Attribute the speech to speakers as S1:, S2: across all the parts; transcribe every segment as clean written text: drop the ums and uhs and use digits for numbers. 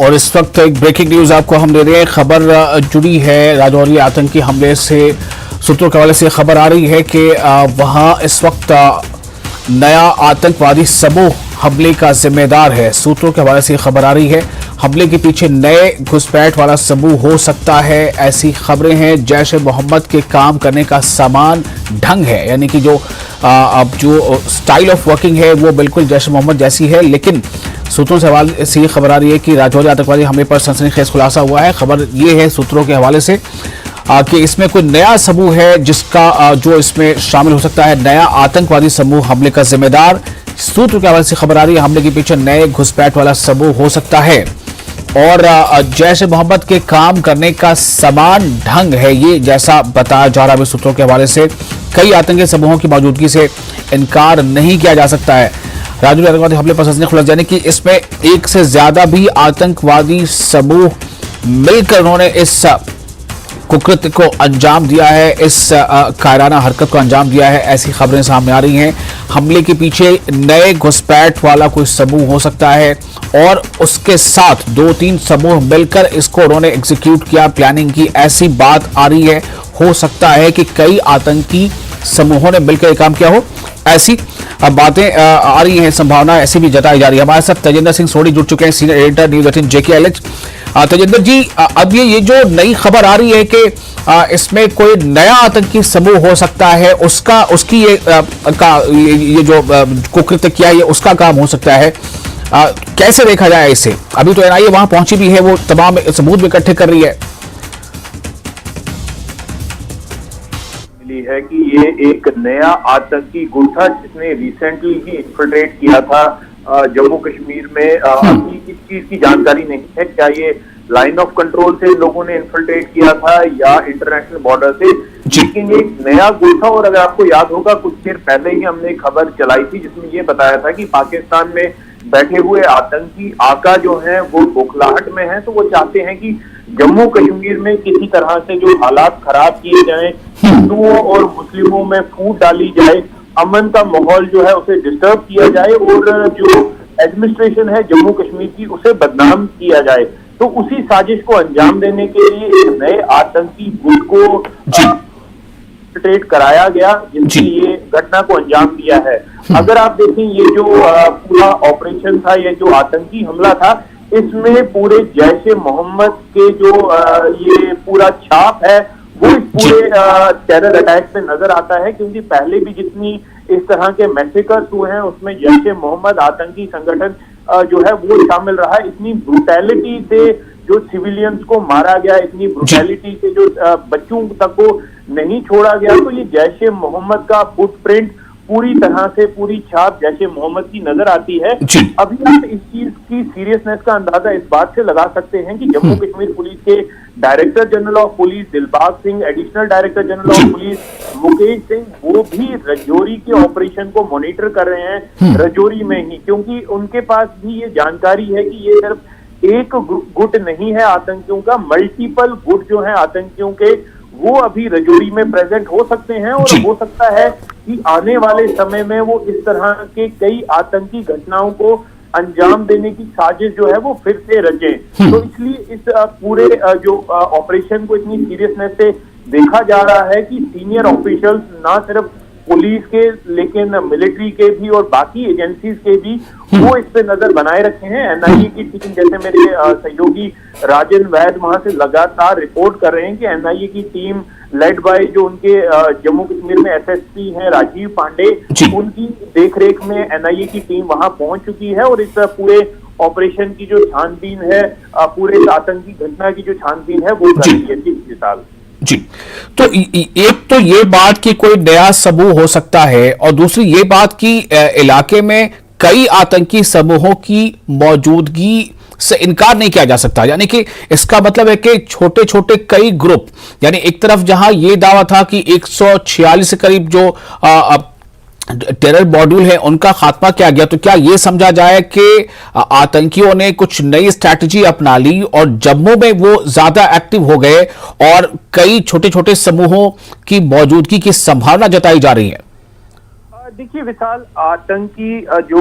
S1: और इस वक्त एक ब्रेकिंग न्यूज आपको हम दे रहे हैं। खबर जुड़ी है राजौरी आतंकी हमले से। सूत्रों के हवाले से खबर आ रही है कि वहां इस वक्त नया आतंकवादी समूह हमले का जिम्मेदार है। सूत्रों के हवाले से खबर आ रही है हमले के पीछे नए घुसपैठ वाला समूह हो सकता है, ऐसी खबरें हैं। जैश ए मोहम्मद के काम करने का समान ढंग है, यानी कि जो अब जो स्टाइल ऑफ वर्किंग है वो बिल्कुल जैश ए मोहम्मद जैसी है। लेकिन सूत्रों से हवाले से खबर आ रही है कि राजौरी आतंकवादी हमले पर सनसनीखेज खुलासा हुआ है। खबर ये है सूत्रों के हवाले से कि इसमें कोई नया समूह है जिसका जो इसमें शामिल हो सकता है। नया आतंकवादी समूह हमले का जिम्मेदार। सूत्रों के हवाले से खबर आ रही है हमले के पीछे नए घुसपैठ वाला समूह हो सकता है और जैश ए मोहम्मद के काम करने का समान ढंग है ये, जैसा बताया जा रहा है सूत्रों के हवाले से। कई आतंकी समूहों की मौजूदगी से इनकार नहीं किया जा सकता है। राजौरी आतंकवादी हमले पर सनसनीखेज खुलासा, यानी कि इसमें एक से ज्यादा भी आतंकवादी समूह मिलकर उन्होंने इस कुकृत्य को अंजाम दिया है, इस कायराना हरकत को अंजाम दिया है, ऐसी खबरें सामने आ रही हैं। हमले के पीछे नए घुसपैठ वाला कोई समूह हो सकता है और उसके साथ 2-3 समूह मिलकर इसको उन्होंने एग्जीक्यूट किया, प्लानिंग की, ऐसी बात आ रही है। हो सकता है कि कई आतंकी समूहों ने मिलकर ये काम किया हो, ऐसी बातें आ रही हैं, संभावना ऐसी भी जताई जा रही है। हमारे साथ तेजिंदर सिंह सोढ़ी जुड़ चुके हैं, senior editor news 18 JKLH। Tejinder ji, अब ये जो नई खबर आ रही है कि इसमें कोई नया आतंकी समूह हो सकता है, उसकी ये जो कुकृत्य किया है उसका काम हो सकता है, कैसे देखा जाए इसे? अभी तो NIA वहां पहुंची भी है, वो तमाम सबूत भी इकट्ठे कर रही है।
S2: है कि ये एक नया आतंकी गुट था जिसने रिसेंटली ही इन्फिल्ट्रेट किया था जम्मू कश्मीर में। अभी इस चीज की जानकारी नहीं है, क्या ये लाइन ऑफ कंट्रोल से लोगों ने इन्फिल्ट्रेट किया था या इंटरनेशनल बॉर्डर से, लेकिन एक नया गुट था। और अगर आपको याद होगा, कुछ देर पहले ही हमने खबर चलाई थी जिसमें ये बताया था कि पाकिस्तान में बैठे हुए आतंकी आका जो हैं वो बौखलाहट में हैं, तो वो चाहते हैं कि जम्मू कश्मीर में किसी तरह से जो हालात खराब किए जाएं, हिंदुओं और मुस्लिमों में फूट डाली जाए, अमन का माहौल जो है उसे डिस्टर्ब किया जाए और जो एडमिनिस्ट्रेशन है जम्मू कश्मीर की उसे बदनाम किया जाए। तो उसी साजिश को अंजाम देने के लिए एक नए आतंकी गुट को ट्रेड कराया गया, जिसकी ये घटना को अंजाम दिया है। अगर आप देखें, ये जो पूरा ऑपरेशन था, ये जो आतंकी हमला था, इसमें पूरे जैश ए मोहम्मद के जो ये पूरा छाप है वो इस पूरे टेरर अटैक में नजर आता है, क्योंकि पहले भी जितनी इस तरह के मैसेकर्स हुए हैं उसमें जैश ए मोहम्मद आतंकी संगठन जो है वो शामिल रहा है। इतनी ब्रूटैलिटी से जो सिविलियंस को मारा गया, इतनी ब्रूटैलिटी से जो बच्चों तक को नहीं छोड़ा गया, तो ये जैश ए मोहम्मद का फुटप्रिंट पूरी तरह से, पूरी छाप जैश ए मोहम्मद की नजर आती है। अभी आप इस चीज की सीरियसनेस का अंदाजा इस बात से लगा सकते हैं कि जम्मू कश्मीर पुलिस के director general of police Dilbagh Singh, additional director general of police Mukesh Singh, वो भी रजौरी के ऑपरेशन को मॉनिटर कर रहे हैं रजौरी में ही, क्योंकि उनके पास भी ये जानकारी है कि ये सिर्फ एक गुट नहीं है आतंकियों का, मल्टीपल गुट जो है आतंकियों के वो अभी रजौरी में प्रेजेंट हो सकते हैं। और हो सकता है कि आने वाले समय में वो इस तरह के कई आतंकी घटनाओं को अंजाम देने की साजिश जो है वो फिर से रचे। तो इसलिए इस पूरे जो ऑपरेशन को इतनी सीरियसनेस से देखा जा रहा है कि सीनियर ऑफिशियल्स ना सिर्फ पुलिस के लेकिन मिलिट्री के भी और बाकी एजेंसीज के भी वो इस पे नजर बनाए रखे हैं। NIA की टीम, जैसे मेरे सहयोगी राजन वैद वहां से लगातार रिपोर्ट कर रहे हैं कि NIA की टीम लेड बाय जो उनके जम्मू कश्मीर में SSP हैं राजीव पांडे, उनकी देखरेख में NIA की टीम वहां पहुंच चुकी है और इस पूरे ऑपरेशन की जो छानबीन है, पूरे आतंकी घटना की जो छानबीन है वो कर रही है पिछले साल।
S1: जी, तो एक तो ये बात कि कोई नया समूह हो सकता है और दूसरी ये बात कि इलाके में कई आतंकी समूहों की मौजूदगी से इनकार नहीं किया जा सकता। यानी कि इसका मतलब है कि छोटे छोटे कई ग्रुप, यानी एक तरफ जहां ये दावा था कि 146 के करीब जो टेरर मॉड्यूल है उनका खात्मा किया गया, तो क्या यह समझा जाए कि आतंकियों ने कुछ नई स्ट्रैटेजी अपना ली और जम्मू में वो ज्यादा एक्टिव हो गए और कई छोटे छोटे समूहों की मौजूदगी की संभावना जताई जा रही है?
S2: देखिए विशाल, आतंकी जो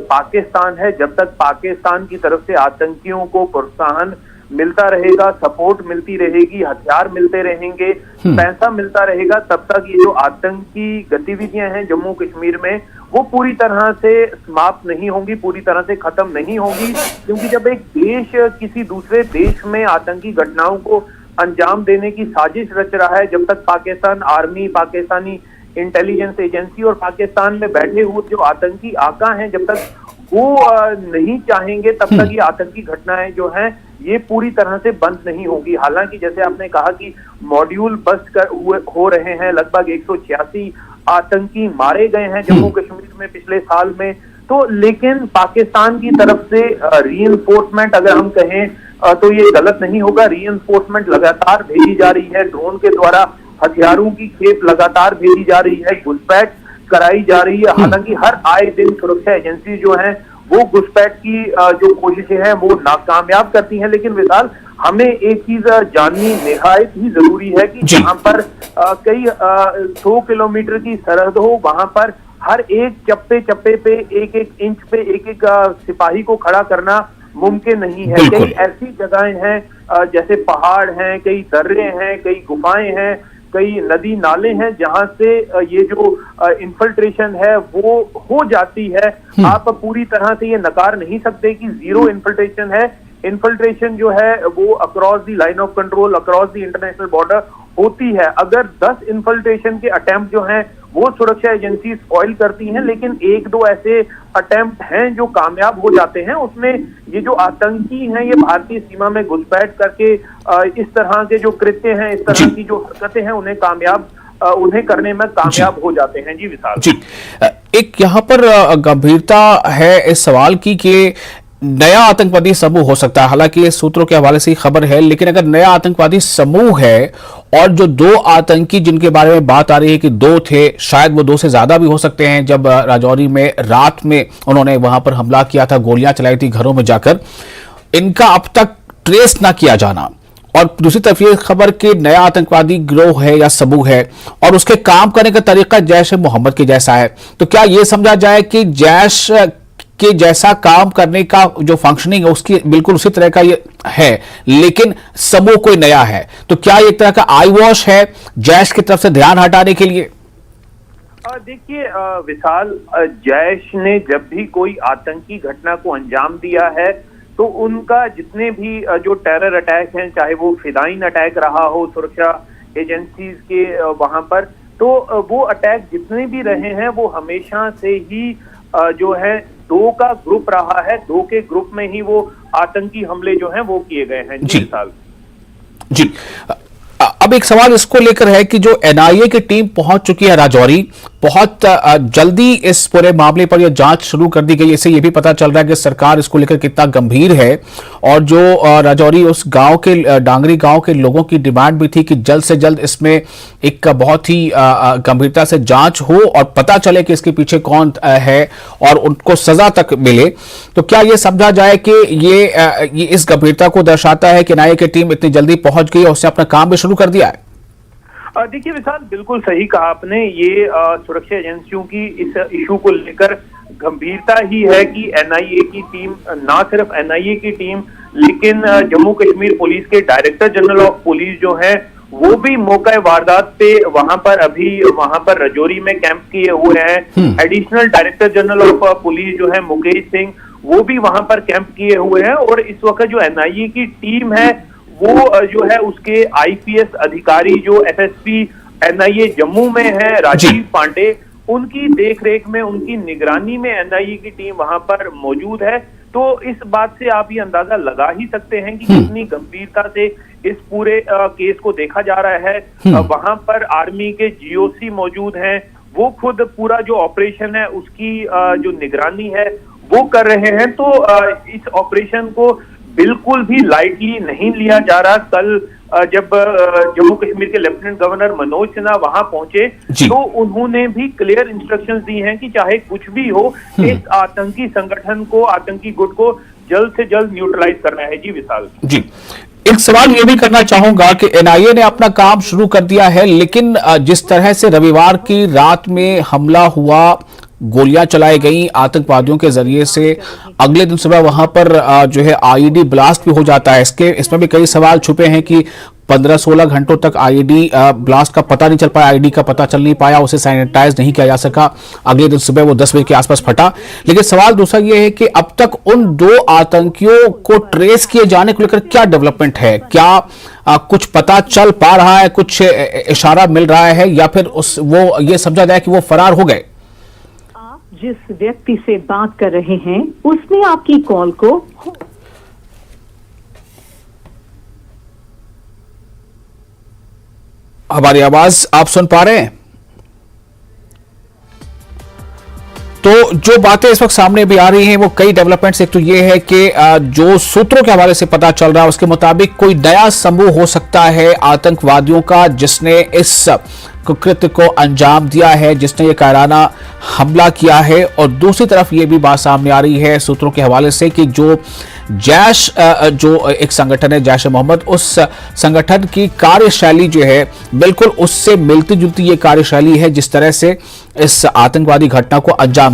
S2: पाकिस्तान है, जब तक पाकिस्तान की तरफ से आतंकियों को प्रोत्साहन मिलता रहेगा, सपोर्ट मिलती रहेगी, हथियार मिलते रहेंगे, पैसा मिलता रहेगा, तब तक ये जो आतंकी गतिविधियां हैं जम्मू कश्मीर में वो पूरी तरह से समाप्त नहीं होंगी, पूरी तरह से खत्म नहीं होंगी। क्योंकि जब एक देश किसी दूसरे देश में आतंकी घटनाओं को अंजाम देने की साजिश रच रहा है, जब तक Pakistan army, Pakistani intelligence agency और पाकिस्तान में बैठे हुए जो आतंकी आका हैं, जब तक वो नहीं चाहेंगे, तब तक ये आतंकी घटनाएं जो हैं ये पूरी तरह से बंद नहीं होगी। हालांकि जैसे आपने कहा कि मॉड्यूल बस्ट हो रहे हैं, लगभग 186 आतंकी मारे गए हैं जम्मू कश्मीर में पिछले साल में। तो लेकिन पाकिस्तान की तरफ से रीइंफोर्समेंट अगर हम कहें तो ये गलत नहीं होगा। रीइंफोर्समेंट लगातार भेजी जा रही है, ड्रोन के द्वारा हथियारों की खेप लगातार भेजी जा रही है, घुसपैठ कराई जा रही है। हालांकि हर आए दिन सुरक्षा एजेंसी जो है वो घुसपैठ की जो कोशिशें हैं वो नाकामयाब करती हैं। लेकिन विशाल, हमें एक चीज जाननी निहायत ही जरूरी है कि जहां पर कई 100 किलोमीटर की सरहद हो, वहां पर हर एक चप्पे चप्पे पे, एक एक इंच पे एक एक सिपाही को खड़ा करना मुमकिन नहीं है। कई ऐसी जगहें हैं जैसे पहाड़ हैं, कई दर्रे हैं, कई गुफाएं हैं, कई नदी नाले हैं जहां से ये जो इन्फिल्ट्रेशन है वो हो जाती है। आप पूरी तरह से ये नकार नहीं सकते कि जीरो इन्फिल्ट्रेशन है। इन्फिल्ट्रेशन जो है वो across the line of control, across the international border होती है। अगर 10 इन्फिल्ट्रेशन के अटेम्प्ट जो हैं वो सुरक्षा एजेंसी स्पॉइल करती हैं, लेकिन एक दो ऐसे अटेम्प्ट हैं जो कामयाब हो जाते हैं। उसमें ये जो आतंकी हैं ये भारतीय सीमा में घुसपैठ करके इस तरह के जो कृत्य हैं, इस तरह की जो हरकतें हैं उन्हें करने में कामयाब हो जाते हैं। जी विशाल
S1: जी, एक यहाँ पर गंभीरता है इस सवाल की कि नया आतंकवादी समूह हो सकता है। हालांकि ये सूत्रों के हवाले से ही खबर है, लेकिन अगर नया आतंकवादी समूह है और जो 2 आतंकी जिनके बारे में बात आ रही है कि 2 थे, शायद वो 2 से ज्यादा भी हो सकते हैं, जब राजौरी में रात में उन्होंने वहां पर हमला किया था, गोलियां चलाई थी घरों में जाकर, इनका अब तक ट्रेस ना किया जाना, और दूसरी तरफ ये खबर कि नया आतंकवादी गिरोह है या समूह है और उसके काम करने का तरीका जैश ए मोहम्मद के जैसा है, तो क्या ये समझा जाए कि जैश के जैसा काम करने का जो फंक्शनिंग है उसकी बिल्कुल उसी तरह का ये है, लेकिन समूह कोई नया है? तो क्या ये एक तरह का आई वॉश है जैश की तरफ से ध्यान हटाने के लिए?
S2: देखिए विशाल, जैश ने जब भी कोई आतंकी घटना को अंजाम दिया है तो उनका जितने भी जो टेरर अटैक हैं, चाहे वो फिदाइन अटैक रहा हो सुरक्षा एजेंसीज के वहां पर, तो वो अटैक जितने भी रहे हैं वो हमेशा से ही जो है 2 का ग्रुप रहा है। 2 के ग्रुप में ही वो आतंकी हमले जो हैं वो किए गए हैं। जी साल
S1: जी, अब एक सवाल इसको लेकर है कि जो एनआईए की टीम पहुंच चुकी है राजौरी, बहुत जल्दी इस पूरे मामले पर यह जांच शुरू कर दी गई। इससे यह भी पता चल रहा है कि सरकार इसको लेकर कितना गंभीर है, और जो राजौरी उस गांव के डांगरी गांव के लोगों की डिमांड भी थी कि जल्द से जल्द इसमें एक बहुत ही गंभीरता से जांच हो और पता चले कि इसके पीछे कौन है और उनको सजा तक मिले। तो क्या यह समझा जाए कि ये इस गंभीरता को दर्शाता है कि एनआईए की टीम इतनी जल्दी पहुंच गई और उसने अपना काम भी शुरू कर दिया है?
S2: देखिए विशाल, बिल्कुल सही कहा आपने। ये सुरक्षा एजेंसियों की इस इशू को लेकर गंभीरता ही है कि एनआईए की टीम, ना सिर्फ एनआईए की टीम लेकिन जम्मू कश्मीर पुलिस के डायरेक्टर जनरल ऑफ पुलिस जो है वो भी मौका वारदात पे वहां पर राजौरी में कैंप किए हुए हैं। Additional director general of police जो है मुकेश सिंह, वो भी वहां पर कैंप किए हुए हैं। और इस वक्त जो एनआईए की टीम है वो जो है उसके आईपीएस अधिकारी जो एसएसपी एनआईए जम्मू में है राजीव पांडे, उनकी देखरेख में, उनकी निगरानी में एनआईए की टीम वहां पर मौजूद है। तो इस बात से आप ये अंदाजा लगा ही सकते हैं कि कितनी गंभीरता से इस पूरे केस को देखा जा रहा है। वहां पर आर्मी के जीओसी मौजूद हैं, वो खुद पूरा जो ऑपरेशन है उसकी जो निगरानी है वो कर रहे हैं। तो इस ऑपरेशन को बिल्कुल भी लाइटली नहीं लिया जा रहा। कल जब जम्मू कश्मीर के लेफ्टिनेंट गवर्नर मनोज सिन्हा वहां पहुंचे तो उन्होंने भी क्लियर इंस्ट्रक्शंस दी हैं कि चाहे कुछ भी हो, इस आतंकी संगठन को, आतंकी गुट को जल्द से जल्द न्यूट्रलाइज करना है। जी विशाल जी,
S1: एक सवाल ये भी करना चाहूंगा कि एनआईए ने अपना काम शुरू कर दिया है, लेकिन जिस तरह से रविवार की रात में हमला हुआ, गोलियां चलाई गई आतंकवादियों के जरिए से, अगले दिन सुबह वहां पर जो है आईईडी ब्लास्ट भी हो जाता है। इसमें भी कई सवाल छुपे हैं कि 15-16 घंटों तक आईईडी ब्लास्ट का पता नहीं चल पाया, आईईडी का पता चल नहीं पाया, उसे सैनिटाइज नहीं किया जा सका। अगले दिन सुबह वो 10 बजे के आसपास फटा। लेकिन सवाल दूसरा ये है कि अब तक उन 2 आतंकियों को ट्रेस किए जाने को लेकर क्या डेवलपमेंट है? क्या कुछ पता चल पा रहा है, कुछ इशारा मिल रहा है, या फिर वो ये समझा जाए कि वो फरार हो गए?
S3: आप जिस व्यक्ति से बात कर रहे हैं उसने आपकी कॉल को
S1: हमारी आवाज आप सुन पा रहे हैं? तो जो बातें इस वक्त सामने भी आ रही हैं वो कई डेवलपमेंट्स, एक तो ये है कि जो सूत्रों के हवाले से पता चल रहा है उसके मुताबिक कोई नया समूह हो सकता है आतंकवादियों का जिसने इस कृत्य को अंजाम दिया है, जिसने ये कायराना हमला किया है। और दूसरी तरफ ये भी बात सामने आ रही है सूत्रों के हवाले से कि जो जैश जो एक संगठन है जैश ए मोहम्मद, उस संगठन की कार्यशैली जो है बिल्कुल उससे मिलती जुलती ये कार्यशैली है जिस तरह से इस आतंकवादी घटना को अंजाम दिया।